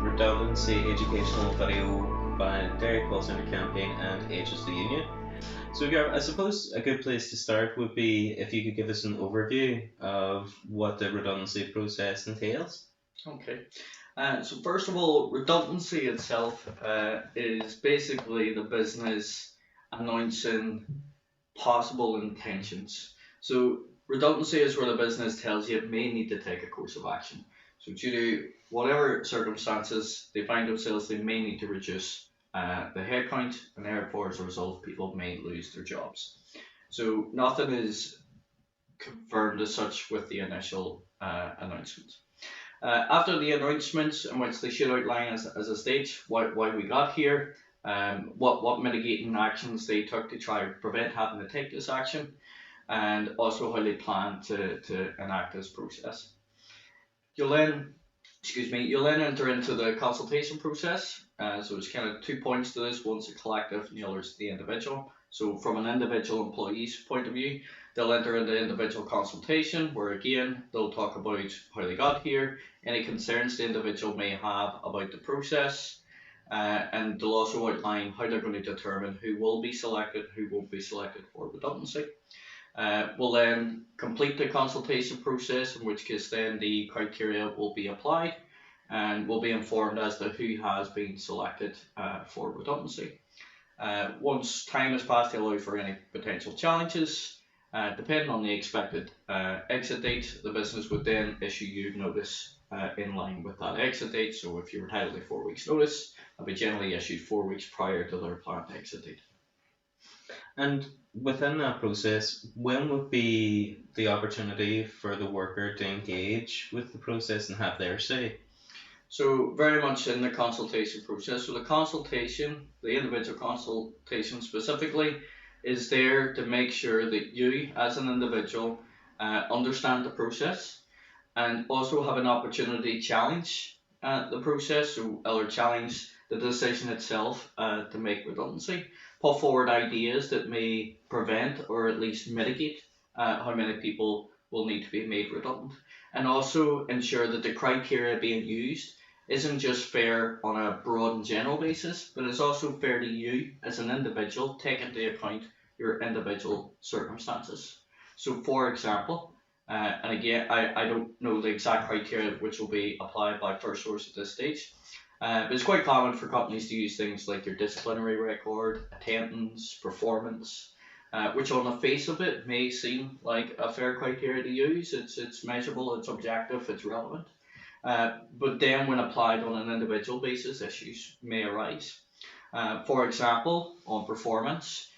Redundancy educational video by Derry Call Centre Campaign and Aegis the Union. So, Gareth, I suppose a good place to start would be if you could give us an overview of what the redundancy process entails. Okay. So first of all, redundancy itself is basically the business announcing possible intentions. So redundancy is where the business tells you it may need to take a course of action. So due to whatever circumstances they find themselves, they may need to reduce the headcount, and therefore as a result, people may lose their jobs. So nothing is confirmed as such with the initial announcement. After the announcements, in which they should outline as a stage why we got here, what mitigating actions they took to try to prevent having to take this action, and also how they plan to enact this process. You'll then enter into the consultation process. So there's kind of 2 points to this. One's the collective and the other's the individual. So from an individual employee's point of view, they'll enter into individual consultation, where again, they'll talk about how they got here, any concerns the individual may have about the process, and they'll also outline how they're going to determine who will be selected, who won't be selected for redundancy. We'll then complete the consultation process, in which case then the criteria will be applied, and we'll be informed as to who has been selected for redundancy. Once time has passed, they allow for any potential challenges. Depending on the expected exit date, the business would then issue you notice in line with that exit date. So if you're entitled to 4 weeks notice, it'll be generally issued 4 weeks prior to their planned exit date. And within that process, when would be the opportunity for the worker to engage with the process and have their say? So very much in the consultation process. So the individual consultation specifically, is there to make sure that you as an individual understand the process, and also have an opportunity to challenge the process, or challenge the decision itself to make redundancy, put forward ideas that may prevent or at least mitigate how many people will need to be made redundant, and also ensure that the criteria being used isn't just fair on a broad and general basis, but it's also fair to you as an individual, take into account your individual circumstances. So for example, and again, I don't know the exact criteria which will be applied by First Source at this stage, but it's quite common for companies to use things like your disciplinary record, attendance, performance, which on the face of it may seem like a fair criteria to use. It's measurable, it's objective, it's relevant. But then when applied on an individual basis, issues may arise. For example, on performance,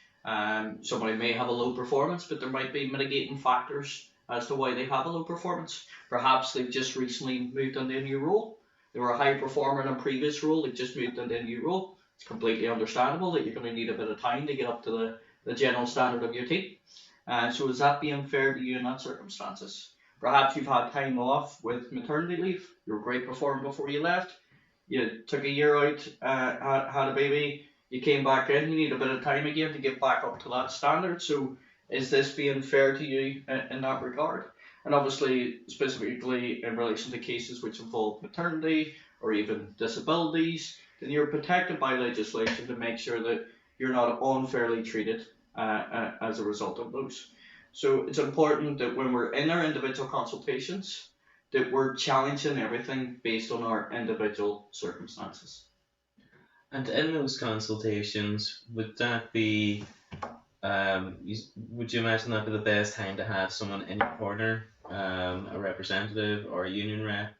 somebody may have a low performance, but there might be mitigating factors as to why they have a low performance. Perhaps they've just recently moved into a new role. They were a high performer in a previous role, they've just moved into a new role. It's completely understandable that you're going to need a bit of time to get up to the general standard of your team. So is that being fair to you in that circumstances? Perhaps you've had time off with maternity leave, you were a great performer before you left, you took a year out, had a baby, you came back in, you need a bit of time again to get back up to that standard. So is this being fair to you in that regard? And obviously, specifically in relation to cases which involve maternity or even disabilities, then you're protected by legislation to make sure that you're not unfairly treated as a result of those. So it's important that when we're in our individual consultations, that we're challenging everything based on our individual circumstances. And in those consultations, would that be, would you imagine that be the best time to have someone in your corner, a representative or a union rep,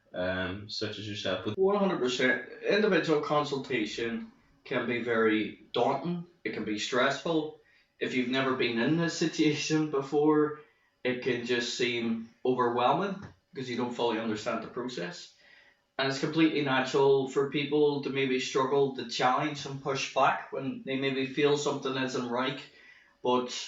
such as yourself? 100%. Individual consultation can be very daunting, it can be stressful. If you've never been in this situation before, it can just seem overwhelming because you don't fully understand the process. And it's completely natural for people to maybe struggle to challenge and push back when they maybe feel something isn't right, but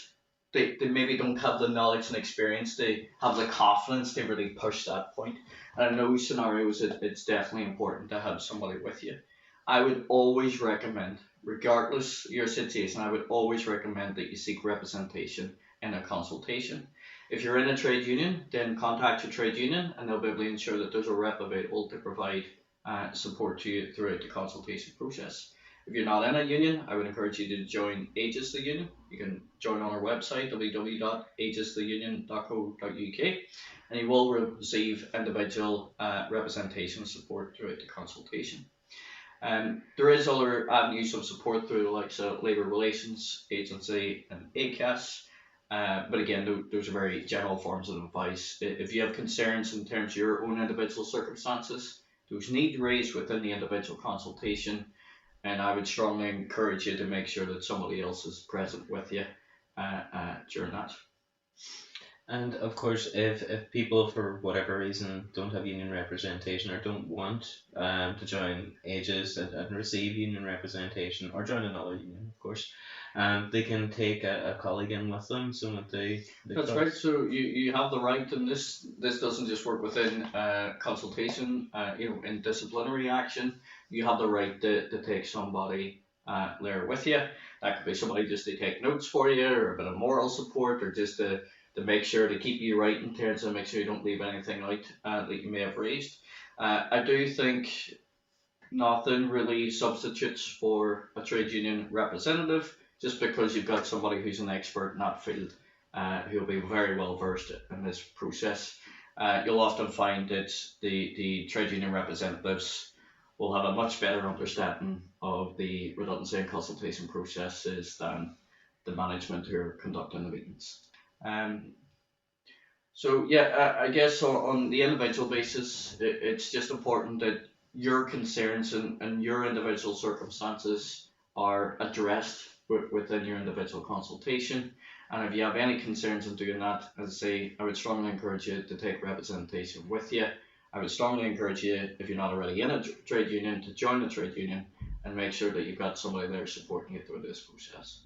they maybe don't have the knowledge and experience to have the confidence to really push that point. And in those scenarios, it's definitely important to have somebody with you. I would always recommend, regardless of your situation, I would always recommend that you seek representation in a consultation. If you're in a trade union, then contact your trade union and they'll be able to ensure that there's a rep available to provide support you throughout the consultation process. If you're not in a union, I would encourage you to join Aegis the Union. You can join on our website www.aegistheunion.co.uk, and you will receive individual representation support throughout the consultation. There is other avenues of support through the likes of Labour Relations Agency and ACAS, but again, those are very general forms of advice. If you have concerns in terms of your own individual circumstances, those need to raise within the individual consultation, and I would strongly encourage you to make sure that somebody else is present with you during that. And of course, if people for whatever reason don't have union representation or don't want to join Aegis and receive union representation or join another union, of course, they can take a colleague in with them so that That's right. So you have the right, and this doesn't just work within consultation. In disciplinary action, you have the right to take somebody there with you. That could be somebody just to take notes for you, or a bit of moral support, or just to make sure to keep you right in terms of make sure you don't leave anything out that you may have raised. I do think nothing really substitutes for a trade union representative, just because you've got somebody who's an expert in that field, who'll be very well versed in this process. You'll often find that the trade union representatives will have a much better understanding of the redundancy and consultation processes than the management who are conducting the meetings. So yeah, I guess on the individual basis, it's just important that your concerns and your individual circumstances are addressed within your individual consultation. And if you have any concerns in doing that, as I say, I would strongly encourage you to take representation with you. I would strongly encourage you, if you're not already in a trade union, to join a trade union and make sure that you've got somebody there supporting you through this process.